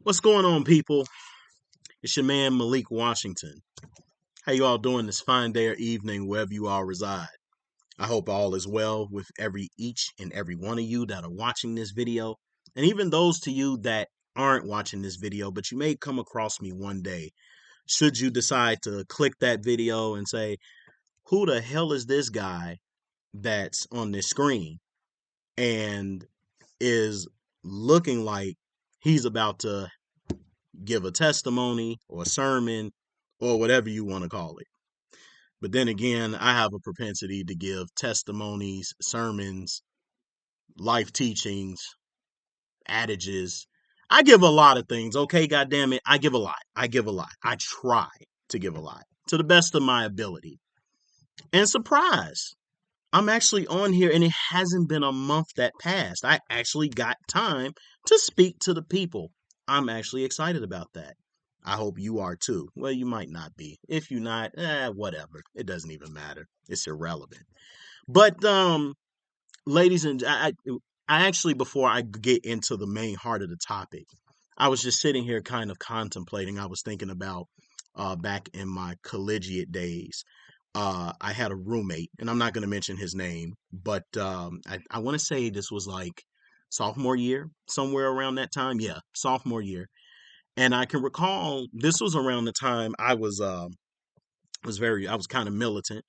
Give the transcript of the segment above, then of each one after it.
What's going on, people? It's your man Malik Washington. How you all doing this fine day or evening, wherever you all reside? I hope all is well with each and every one of you that are watching this video, and even those to you that aren't watching this video, but you may come across me one day. Should you decide to click that video and say, "Who the hell is this guy that's on this screen?" and is looking like he's about to give a testimony or a sermon or whatever you want to call it. But then again, I have a propensity to give testimonies, sermons, life teachings, adages. I give a lot of things, okay? God damn it. I give a lot. I give a lot. I try to give a lot to the best of my ability. And surprise, I'm actually on here and it hasn't been a month that passed. I actually got time to speak to the people. I'm actually excited about that. I hope you are too. Well, you might not be. If you're not, whatever. It doesn't even matter. It's irrelevant. But ladies and I actually before I get into the main heart of the topic, I was just sitting here kind of contemplating. I was thinking about back in my collegiate days. I had a roommate, and I'm not going to mention his name, but I want to say this was like sophomore year, somewhere around that time. Yeah, sophomore year. And I can recall this was around the time I was kind of militant.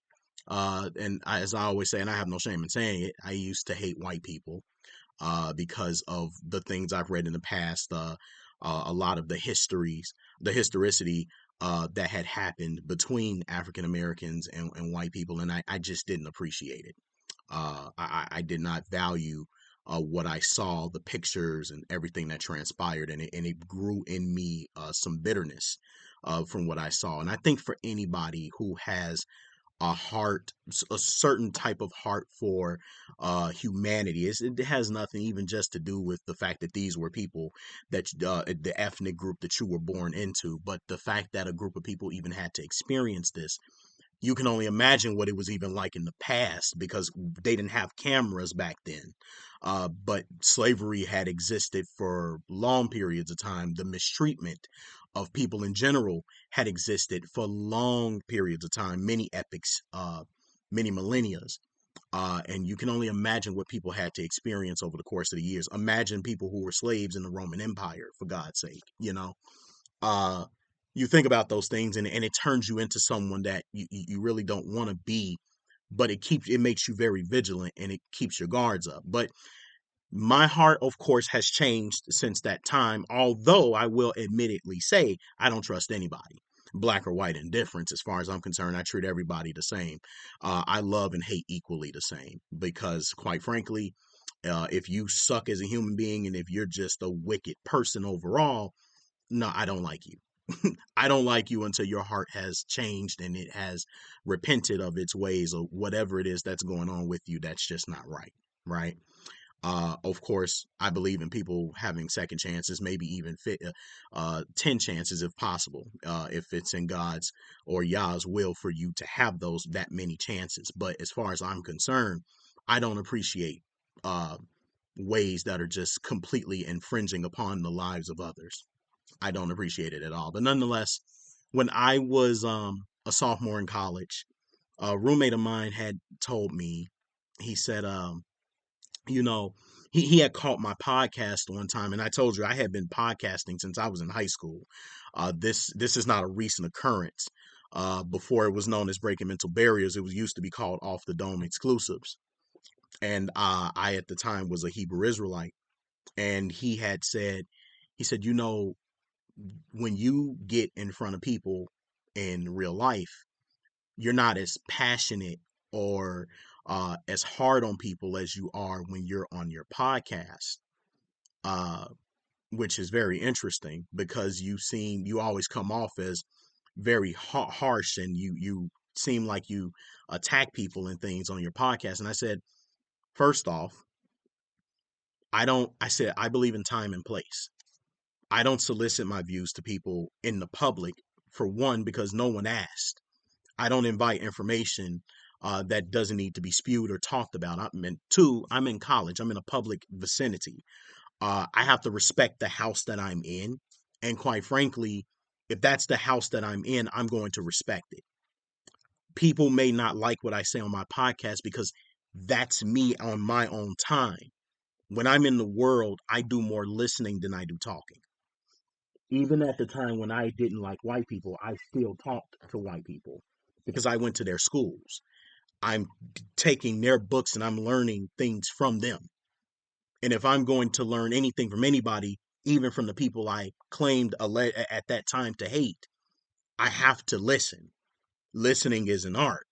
As I always say, and I have no shame in saying it, I used to hate white people because of the things I've read in the past. A lot of the historicity that had happened between African Americans and white people, and I just didn't appreciate it. I did not value what I saw, the pictures and everything that transpired, and it grew in me some bitterness from what I saw. And I think for anybody who has a heart, a certain type of heart for humanity. It has nothing even just to do with the fact that these were people that the ethnic group that you were born into, but the fact that a group of people even had to experience this. You can only imagine what it was even like in the past because they didn't have cameras back then. But slavery had existed for long periods of time. The mistreatment of people in general had existed for long periods of time, many epochs, many millennia. And you can only imagine what people had to experience over the course of the years. Imagine people who were slaves in the Roman Empire, for God's sake, you know. Uh, you think about those things and it turns you into someone that you really don't want to be, but it makes you very vigilant and it keeps your guards up. But my heart, of course, has changed since that time, although I will admittedly say I don't trust anybody, black or white indifference. As far as I'm concerned, I treat everybody the same. I love and hate equally the same because, quite frankly, if you suck as a human being and if you're just a wicked person overall, no, I don't like you. I don't like you until your heart has changed and it has repented of its ways or whatever it is that's going on with you that's just not right. Right. Of course, I believe in people having second chances, maybe even 10 chances if possible, if it's in God's or Yah's will for you to have that many chances. But as far as I'm concerned, I don't appreciate uh, ways that are just completely infringing upon the lives of others. I don't appreciate it at all. But nonetheless, when I was a sophomore in college, a roommate of mine had told me, he said, you know, he had caught my podcast one time, and I told you I had been podcasting since I was in high school. This is not a recent occurrence. Before it was known as Breaking Mental Barriers, it was used to be called Off the Dome Exclusives. And I at the time was a Hebrew Israelite, and he said, when you get in front of people in real life, you're not as passionate or as hard on people as you are when you're on your podcast, uh, which is very interesting because you always come off as very harsh and you seem like you attack people and things on your podcast. And I said, first off, I said, I believe in time and place. I don't solicit my views to people in the public, for one, because no one asked. I don't invite information that doesn't need to be spewed or talked about. Two, I'm in college. I'm in a public vicinity. I have to respect the house that I'm in. And quite frankly, if that's the house that I'm in, I'm going to respect it. People may not like what I say on my podcast because that's me on my own time. When I'm in the world, I do more listening than I do talking. Even at the time when I didn't like white people, I still talked to white people because I went to their schools. I'm taking their books and I'm learning things from them. And if I'm going to learn anything from anybody, even from the people I claimed at that time to hate, I have to listen. Listening is an art.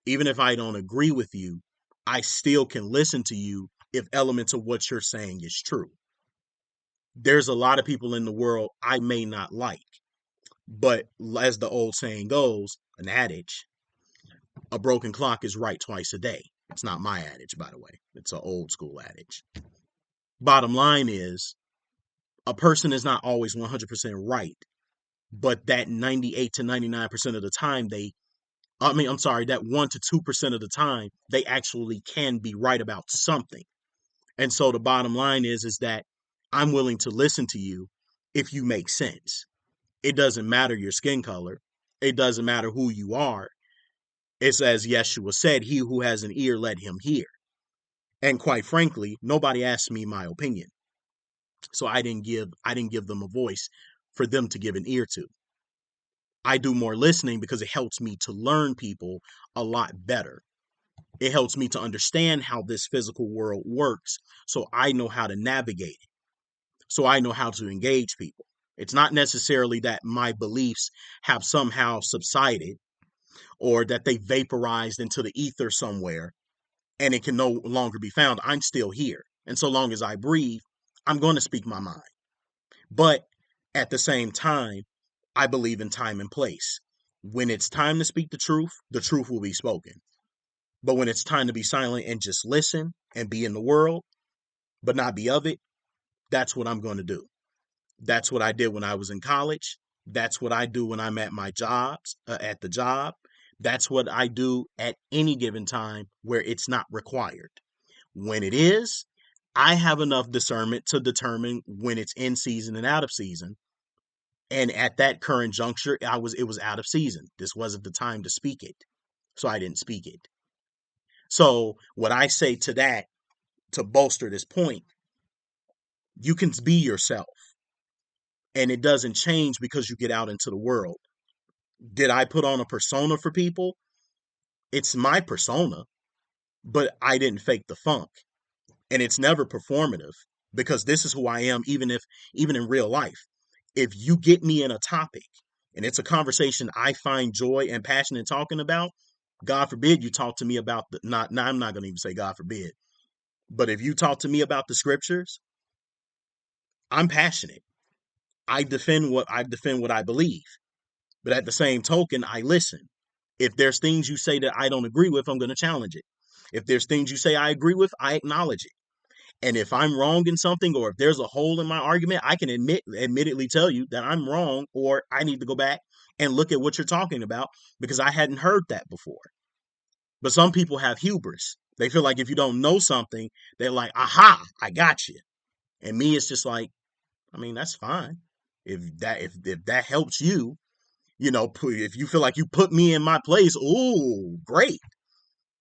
Even if I don't agree with you, I still can listen to you if elements of what you're saying is true. There's a lot of people in the world I may not like, but as the old saying goes, an adage, a broken clock is right twice a day. It's not my adage, by the way. It's an old school adage. Bottom line is, a person is not always 100% right, but that 98 to 99% of the time that 1 to 2% of the time they actually can be right about something. And so the bottom line is that I'm willing to listen to you if you make sense. It doesn't matter your skin color. It doesn't matter who you are. It's as Yeshua said, he who has an ear, let him hear. And quite frankly, nobody asked me my opinion. So I didn't give them a voice for them to give an ear to. I do more listening because it helps me to learn people a lot better. It helps me to understand how this physical world works so I know how to navigate it. So I know how to engage people. It's not necessarily that my beliefs have somehow subsided or that they vaporized into the ether somewhere and it can no longer be found. I'm still here. And so long as I breathe, I'm going to speak my mind. But at the same time, I believe in time and place. When it's time to speak the truth will be spoken. But when it's time to be silent and just listen and be in the world, but not be of it, that's what I'm going to do. That's what I did when I was in college. That's what I do when I'm at my at the job. That's what I do at any given time where it's not required. When it is, I have enough discernment to determine when it's in season and out of season. And at that current juncture, it was out of season. This wasn't the time to speak it. So I didn't speak it. So what I say to that, to bolster this point, you can be yourself and it doesn't change because you get out into the world. Did I put on a persona for people? It's my persona, but I didn't fake the funk. And it's never performative because this is who I am, even in real life. If you get me in a topic and it's a conversation I find joy and passion in talking about, God forbid you talk to me about I'm not going to even say God forbid, but if you talk to me about the scriptures, I'm passionate. I defend what I believe. But at the same token, I listen. If there's things you say that I don't agree with, I'm going to challenge it. If there's things you say I agree with, I acknowledge it. And if I'm wrong in something or if there's a hole in my argument, I can admittedly tell you that I'm wrong or I need to go back and look at what you're talking about because I hadn't heard that before. But some people have hubris. They feel like if you don't know something, they're like, aha, I got you. And me, it's just like, I mean, that's fine. If that helps you, if you feel like you put me in my place, ooh, great.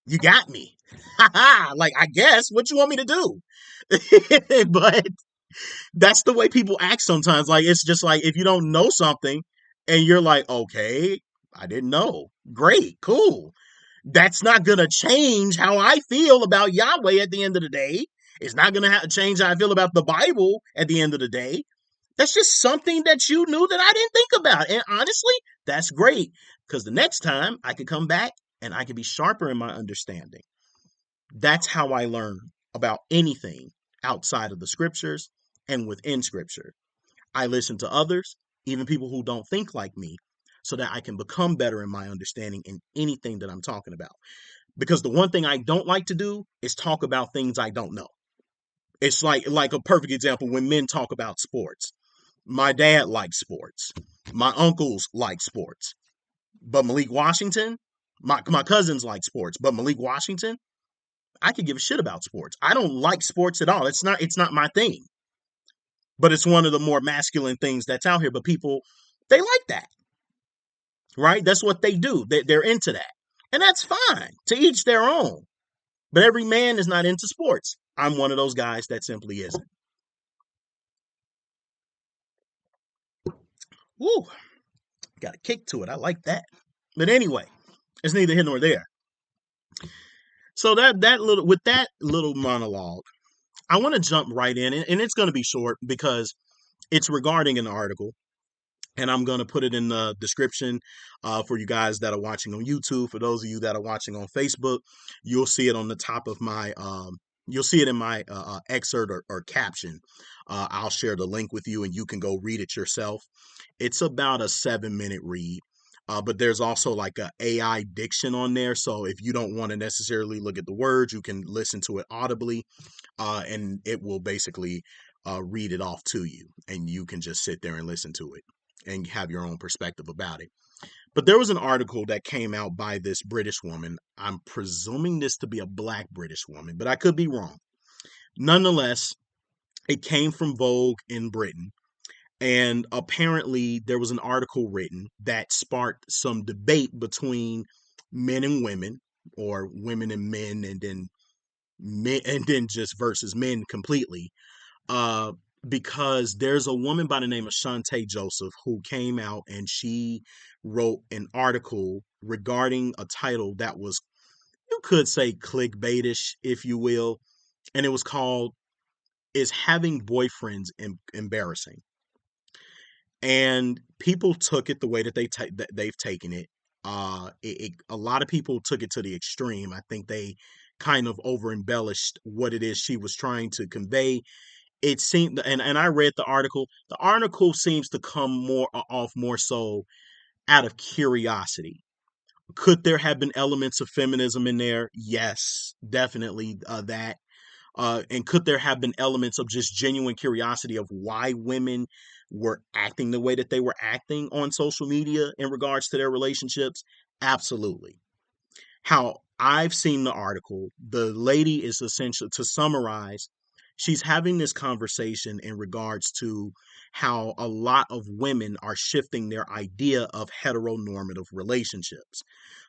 You got me. Ha ha. Like, I guess what you want me to do. But that's the way people act sometimes. Like, it's just like if you don't know something and you're like, okay, I didn't know. Great, cool. That's not going to change how I feel about Yahweh at the end of the day. It's not going to change how I feel about the Bible at the end of the day. That's just something that you knew that I didn't think about. And honestly, that's great because the next time I could come back and I could be sharper in my understanding. That's how I learn about anything outside of the scriptures and within scripture. I listen to others, even people who don't think like me, so that I can become better in my understanding in anything that I'm talking about. Because the one thing I don't like to do is talk about things I don't know. It's like a perfect example when men talk about sports. My dad likes sports. My uncles like sports. But Malik Washington, my cousins like sports. But Malik Washington, I could give a shit about sports. I don't like sports at all. It's not my thing. but it's one of the more masculine things that's out here. But people, they like that, right? That's what they do. They're into that. And that's fine, to each their own. But every man is not into sports. I'm one of those guys that simply isn't. Woo, got a kick to it. I like that. But anyway, it's neither here nor there. So that little with that little monologue, I want to jump right in, and it's going to be short because it's regarding an article, and I'm going to put it in the description for you guys that are watching on YouTube. For those of you that are watching on Facebook, you'll see it on the top of my you'll see it in my excerpt or caption. I'll share the link with you, and you can go read it yourself. It's about a 7-minute read. But there's also like a AI diction on there. So if you don't want to necessarily look at the words, you can listen to it audibly, and it will basically read it off to you. And you can just sit there and listen to it and have your own perspective about it. But there was an article that came out by this British woman. I'm presuming this to be a black British woman, but I could be wrong. Nonetheless, it came from Vogue in Britain. And apparently, there was an article written that sparked some debate between men and women, or women and men, and then men, and then just versus men completely. Uh, because there's a woman by the name of Shantae Joseph who came out and she wrote an article regarding a title that was, you could say, clickbaitish, if you will, and it was called "Is Having Boyfriends Embarrassing?" And people took it the way that they've taken it. A lot of people took it to the extreme. I think they kind of over embellished what it is she was trying to convey. It seemed, and I read the article. The article seems to come more off more so out of curiosity. Could there have been elements of feminism in there? Yes, definitely that. And could there have been elements of just genuine curiosity of why women were acting the way that they were acting on social media in regards to their relationships? Absolutely. How I've seen the article, the lady is essentially, to summarize, she's having this conversation in regards to how a lot of women are shifting their idea of heteronormative relationships,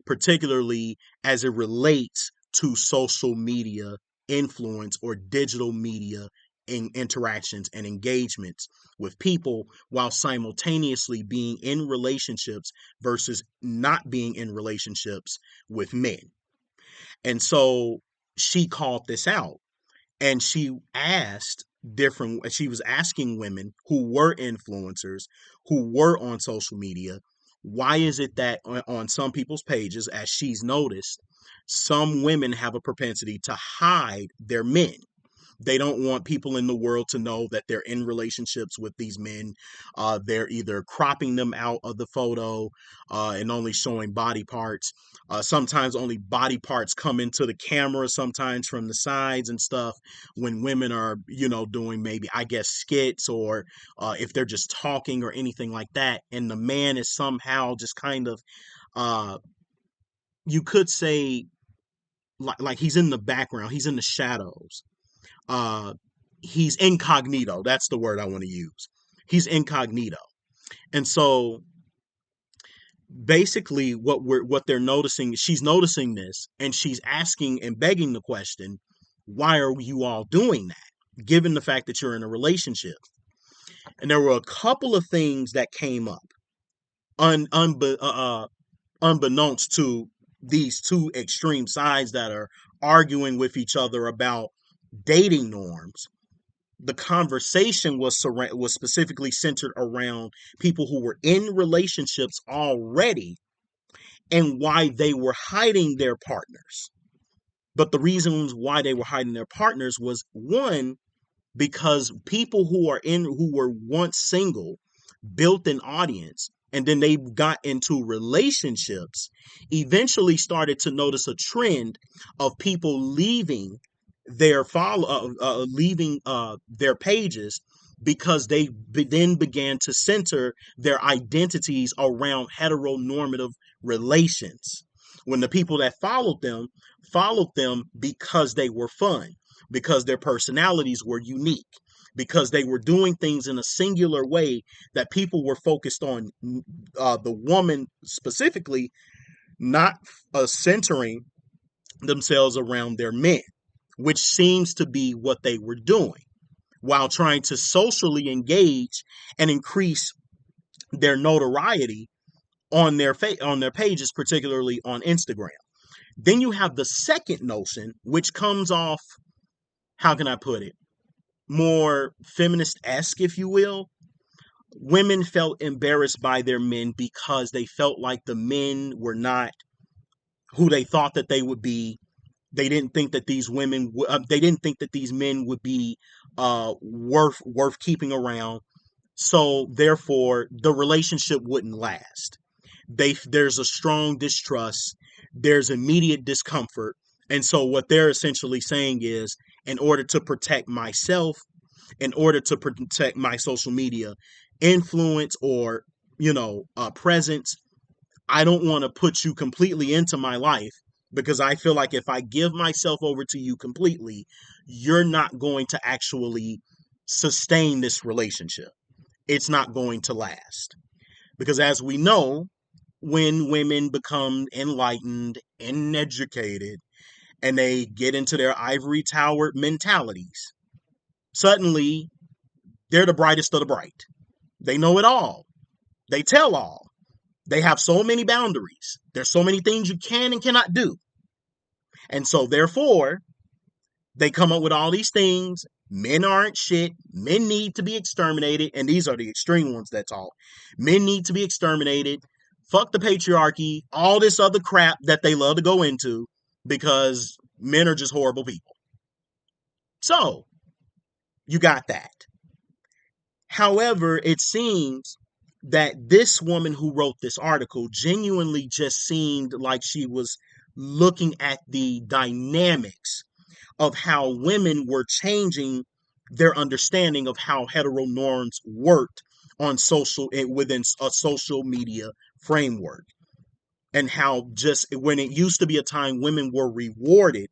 particularly as it relates to social media influence or digital media in interactions and engagements with people while simultaneously being in relationships versus not being in relationships with men. And so she called this out, and she was asking women who were influencers, who were on social media, why is it that on some people's pages, as she's noticed, some women have a propensity to hide their men? They don't want people in the world to know that they're in relationships with these men. They're either cropping them out of the photo and only showing body parts. Sometimes only body parts come into the camera, sometimes from the sides and stuff, when women are, doing maybe, I guess, skits, or if they're just talking or anything like that. And the man is somehow just kind of, uh, you could say, like he's in the background, he's in the shadows. uh he's incognito. That's the word I want to use. He's incognito. And so basically what they're noticing, she's noticing this, and she's asking and begging the question, why are you all doing that, given the fact that you're in a relationship? And there were a couple of things that came up unbeknownst to these two extreme sides that are arguing with each other about dating norms. The conversation was specifically centered around people who were in relationships already and why they were hiding their partners. But the reasons why they were hiding their partners was, one, because people who were once single built an audience, and then they got into relationships, eventually started to notice a trend of people leaving their pages, because then began to center their identities around heteronormative relations, when the people that followed them because they were fun, because their personalities were unique, because they were doing things in a singular way that people were focused on the woman specifically, not centering themselves around their men, which seems to be what they were doing while trying to socially engage and increase their notoriety on on their pages, particularly on Instagram. Then you have the second notion, which comes off, how can I put it, more feminist-esque, if you will. Women felt embarrassed by their men because they felt like the men were not who they thought that they would be. They didn't think that these women, they didn't think that these men would be worth keeping around. So therefore, the relationship wouldn't last. There's a strong distrust. There's immediate discomfort, and so what they're essentially saying is, in order to protect myself, in order to protect my social media influence or presence, I don't want to put you completely into my life because I feel like if I give myself over to you completely, you're not going to actually sustain this relationship. It's not going to last. Because as we know, when women become enlightened and educated and they get into their ivory tower mentalities, suddenly they're the brightest of the bright. They know it all. They tell all. They have so many boundaries. There's so many things you can and cannot do. And so therefore, they come up with all these things. Men aren't shit. Men need to be exterminated. And these are the extreme ones that talk. Men need to be exterminated. Fuck the patriarchy. All this other crap that they love to go into because men are just horrible people. So, you got that. However, it seems that this woman who wrote this article genuinely just seemed like she was looking at the dynamics of how women were changing their understanding of how hetero norms worked on within a social media framework, and how just when it used to be a time women were rewarded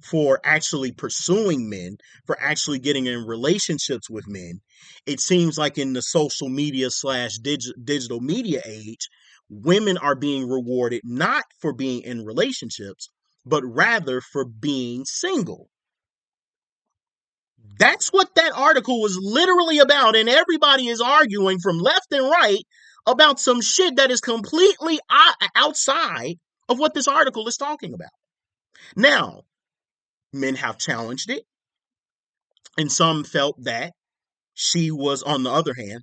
for actually pursuing men, for actually getting in relationships with men, it seems like in the social media slash digital media age, women are being rewarded not for being in relationships, but rather for being single. That's what that article was literally about. And everybody is arguing from left and right about some shit that is completely outside of what this article is talking about. Now, men have challenged it, and some felt that she was, on the other hand,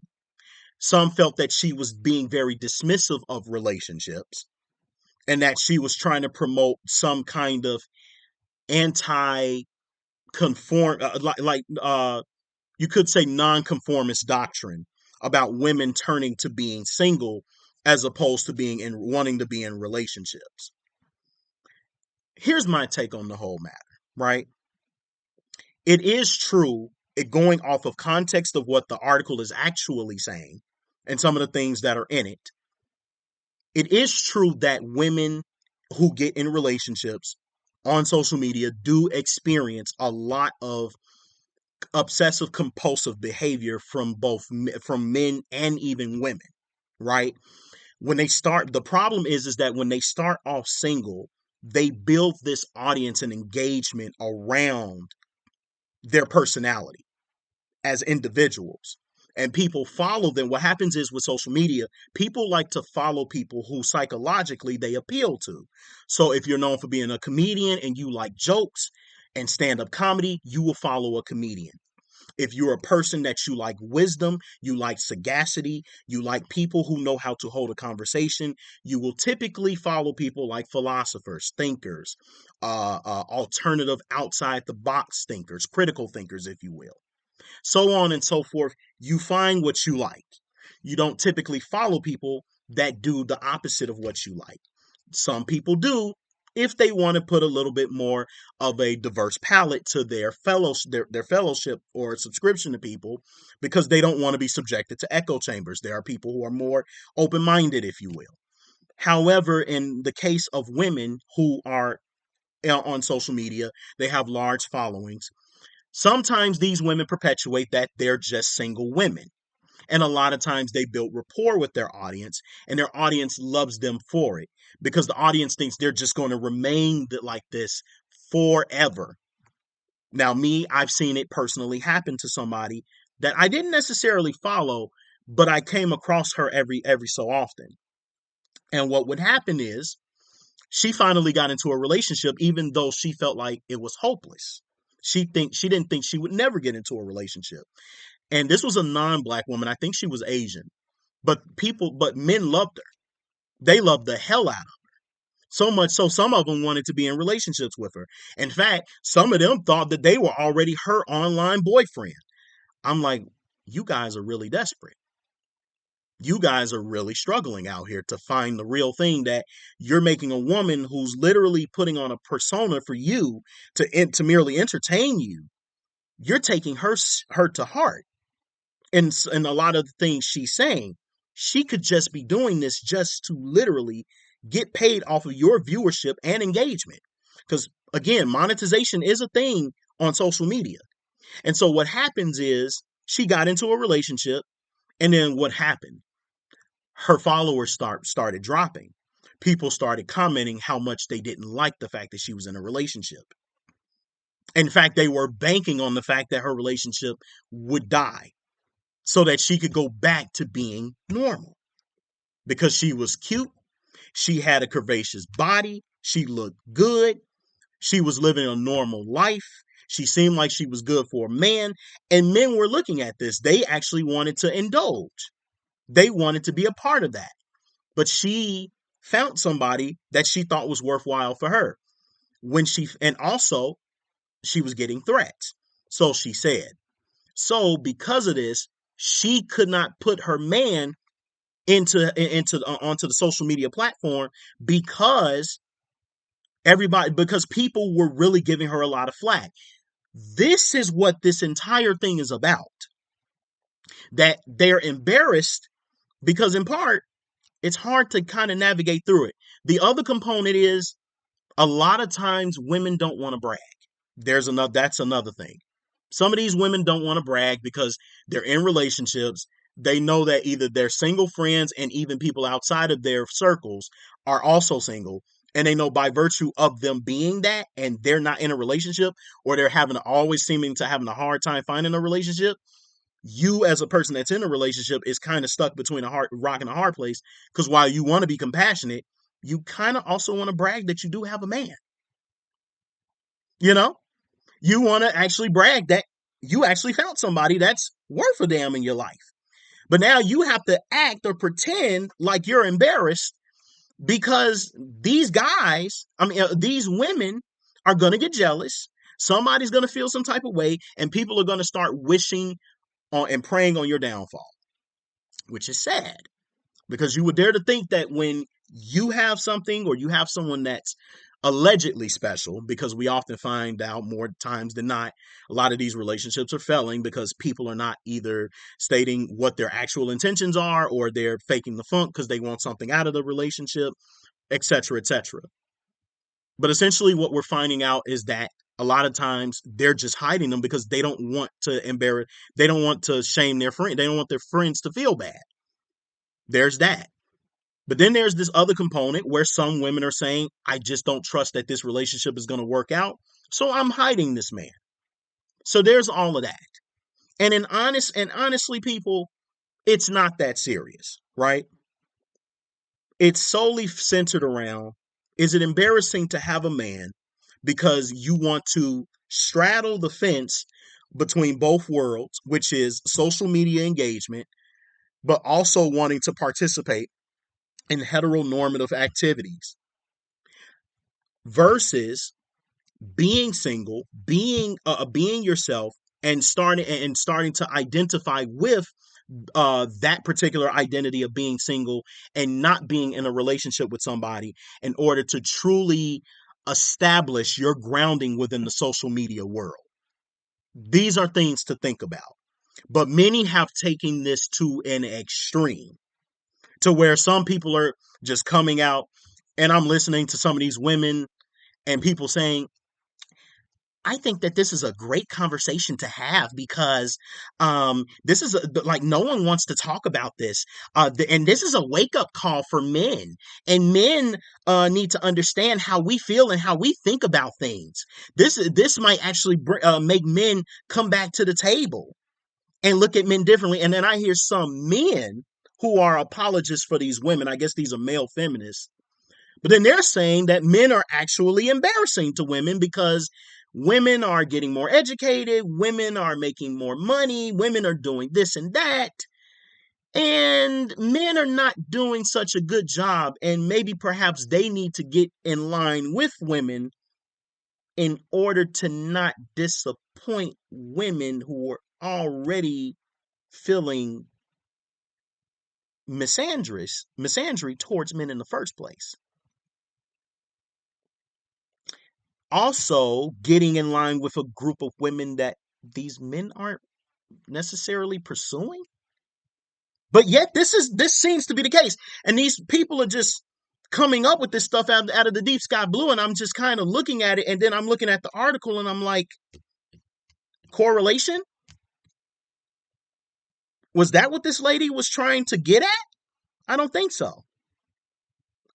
some felt that she was being very dismissive of relationships and that she was trying to promote some kind of anti conform, you could say nonconformist doctrine about women turning to being single as opposed to wanting to be in relationships. Here's my take on the whole matter, right? It is true, going off of context of what the article is actually saying and some of the things that are in it. It is true that women who get in relationships on social media do experience a lot of obsessive compulsive behavior from men and even women, right? When they start, the problem is that when they start off single, they build this audience and engagement around their personality as individuals, and people follow them. What happens is with social media, people like to follow people who psychologically they appeal to. So if you're known for being a comedian and you like jokes and stand-up comedy, you will follow a comedian. If you're a person that you like wisdom, you like sagacity, you like people who know how to hold a conversation, you will typically follow people like philosophers, thinkers, alternative, outside the box thinkers, critical thinkers, if you will. So on and so forth. You find what you like. You don't typically follow people that do the opposite of what you like. Some people do, if they want to put a little bit more of a diverse palette to their fellowship or subscription to people, because they don't want to be subjected to echo chambers. There are people who are more open-minded, if you will. However, in the case of women who are on social media, they have large followings. Sometimes these women perpetuate that they're just single women. And a lot of times they build rapport with their audience, and their audience loves them for it because the audience thinks they're just going to remain like this forever. Now, me, I've seen it personally happen to somebody that I didn't necessarily follow, but I came across her every so often. And what would happen is she finally got into a relationship, even though she felt like it was hopeless. She didn't think she would never get into a relationship. And this was a non-black woman. I think she was Asian. But men loved her. They loved the hell out of her. So much so some of them wanted to be in relationships with her. In fact, some of them thought that they were already her online boyfriend. I'm like, you guys are really desperate. You guys are really struggling out here to find the real thing, that you're making a woman who's literally putting on a persona for you to merely entertain you. You're taking her to heart. And a lot of the things she's saying, she could just be doing this just to literally get paid off of your viewership and engagement. Because again, monetization is a thing on social media. And so what happens is she got into a relationship, and then what happened? Her followers started dropping. People started commenting how much they didn't like the fact that she was in a relationship. In fact, they were banking on the fact that her relationship would die so that she could go back to being normal, because she was cute. She had a curvaceous body. She looked good. She was living a normal life. She seemed like she was good for a man. And men were looking at this. They actually wanted to indulge. They wanted to be a part of that. But she found somebody that she thought was worthwhile for her. And also she was getting threats. So she said. So because of this, she could not put her man into onto the social media platform, because people were really giving her a lot of flack. This is what this entire thing is about. That they're embarrassed because, in part, it's hard to kind of navigate through it. The other component is, a lot of times women don't want to brag. That's another thing. Some of these women don't want to brag because they're in relationships. They know that either their single friends and even people outside of their circles are also single. And they know by virtue of them being that, and they're not in a relationship, or they're having a hard time finding a relationship. You, as a person that's in a relationship, is kind of stuck between a rock and a hard place. Because while you want to be compassionate, you kind of also want to brag that you do have a man. You know, you want to actually brag that you actually found somebody that's worth a damn in your life. But now you have to act or pretend like you're embarrassed, because these women are going to get jealous. Somebody's going to feel some type of way, and people are going to start wishing on and praying on your downfall, which is sad, because you would dare to think that when you have something, or you have someone that's allegedly special, because we often find out more times than not, a lot of these relationships are failing because people are not either stating what their actual intentions are, or they're faking the funk because they want something out of the relationship, etc., etc. But essentially what we're finding out is that a lot of times they're just hiding them because they don't want to embarrass, they don't want to shame their friend, they don't want their friends to feel bad. There's that. But then there's this other component where some women are saying, I just don't trust that this relationship is going to work out, so I'm hiding this man. So there's all of that. Honestly, people, it's not that serious, right? It's solely centered around, is it embarrassing to have a man because you want to straddle the fence between both worlds, which is social media engagement, but also wanting to participate in heteronormative activities, versus being single, being yourself, and starting to identify with that particular identity of being single, and not being in a relationship with somebody, in order to truly establish your grounding within the social media world. These are things to think about. But many have taken this to an extreme, to where some people are just coming out, and I'm listening to some of these women and people saying, I think that this is a great conversation to have because this is like no one wants to talk about this, and this is a wake up call for men. And men need to understand how we feel and how we think about things. This might actually make men come back to the table and look at men differently. And then I hear some men who are apologists for these women. I guess these are male feminists. But then they're saying that men are actually embarrassing to women because women are getting more educated, women are making more money, women are doing this and that, and men are not doing such a good job. And maybe perhaps they need to get in line with women in order to not disappoint women who are already feeling misandry towards men in the first place. Also getting in line with a group of women that these men aren't necessarily pursuing. But yet this seems to be the case. And these people are just coming up with this stuff out of the deep sky blue. And I'm just kind of looking at it. And then I'm looking at the article and I'm like, correlation? Was that what this lady was trying to get at? I don't think so.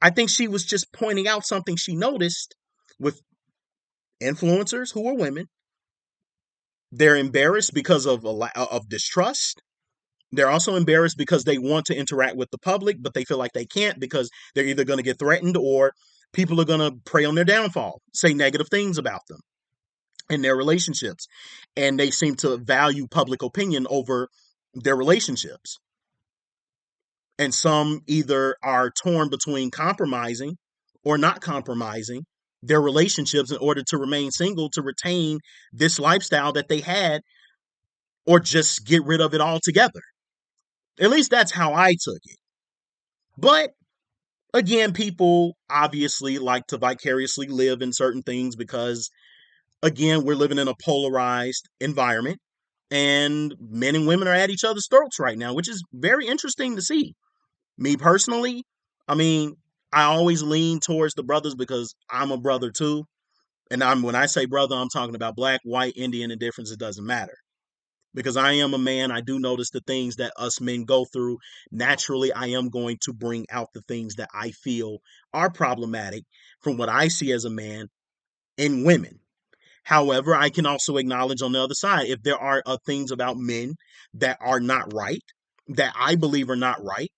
I think she was just pointing out something she noticed with influencers who are women. They're embarrassed because of of distrust. They're also embarrassed because they want to interact with the public, but they feel like they can't because they're either going to get threatened or people are going to prey on their downfall, say negative things about them in their relationships. And they seem to value public opinion over their relationships. And some either are torn between compromising or not compromising their relationships in order to remain single, to retain this lifestyle that they had, or just get rid of it altogether. At least that's how I took it. But again, people obviously like to vicariously live in certain things because, again, we're living in a polarized environment and men and women are at each other's throats right now, which is very interesting to see. Me personally, I mean, I always lean towards the brothers because I'm a brother too. And when I say brother, I'm talking about black, white, Indian, and difference. It doesn't matter. Because I am a man, I do notice the things that us men go through. Naturally, I am going to bring out the things that I feel are problematic from what I see as a man in women. However, I can also acknowledge on the other side, if there are things about men that are not right, that I believe are not right,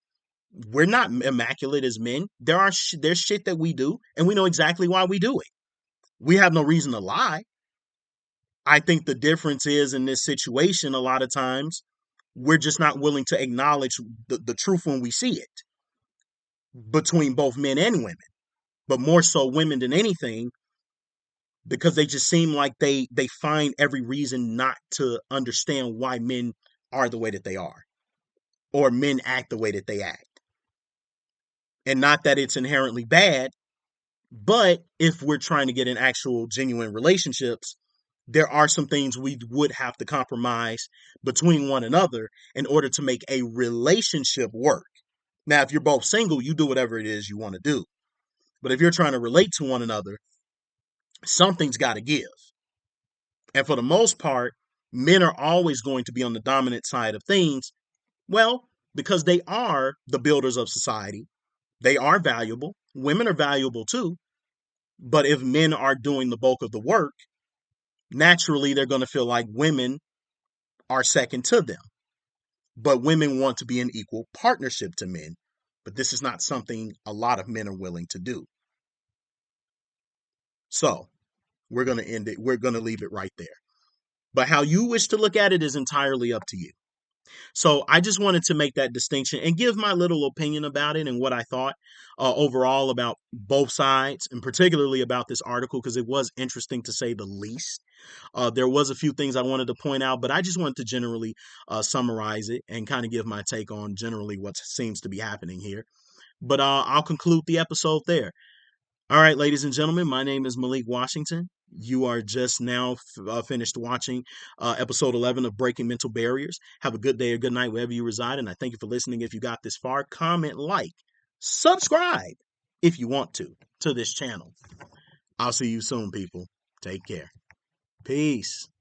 we're not immaculate as men. There's shit that we do, and we know exactly why we do it. We have no reason to lie. I think the difference is in this situation, a lot of times, we're just not willing to acknowledge the truth when we see it between both men and women, but more so women than anything, because they just seem like they find every reason not to understand why men are the way that they are or men act the way that they act. And not that it's inherently bad, but if we're trying to get in actual genuine relationships, there are some things we would have to compromise between one another in order to make a relationship work. Now, if you're both single, you do whatever it is you want to do. But if you're trying to relate to one another, something's got to give. And for the most part, men are always going to be on the dominant side of things. Well, because they are the builders of society, they are valuable. Women are valuable too. But if men are doing the bulk of the work, naturally they're going to feel like women are second to them. But women want to be in equal partnership to men. But this is not something a lot of men are willing to do. So we're going to end it. We're going to leave it right there. But how you wish to look at it is entirely up to you. So I just wanted to make that distinction and give my little opinion about it and what I thought overall about both sides, and particularly about this article, because it was interesting to say the least. There was a few things I wanted to point out, but I just wanted to generally summarize it and kind of give my take on generally what seems to be happening here. But I'll conclude the episode there. All right, ladies and gentlemen, my name is Malik Washington. You are just now finished watching episode 11 of Breaking Mental Barriers. Have a good day or good night wherever you reside, and I thank you for listening. If you got this far, comment, like, subscribe if you want to this channel. I'll see you soon, people. Take care. Peace.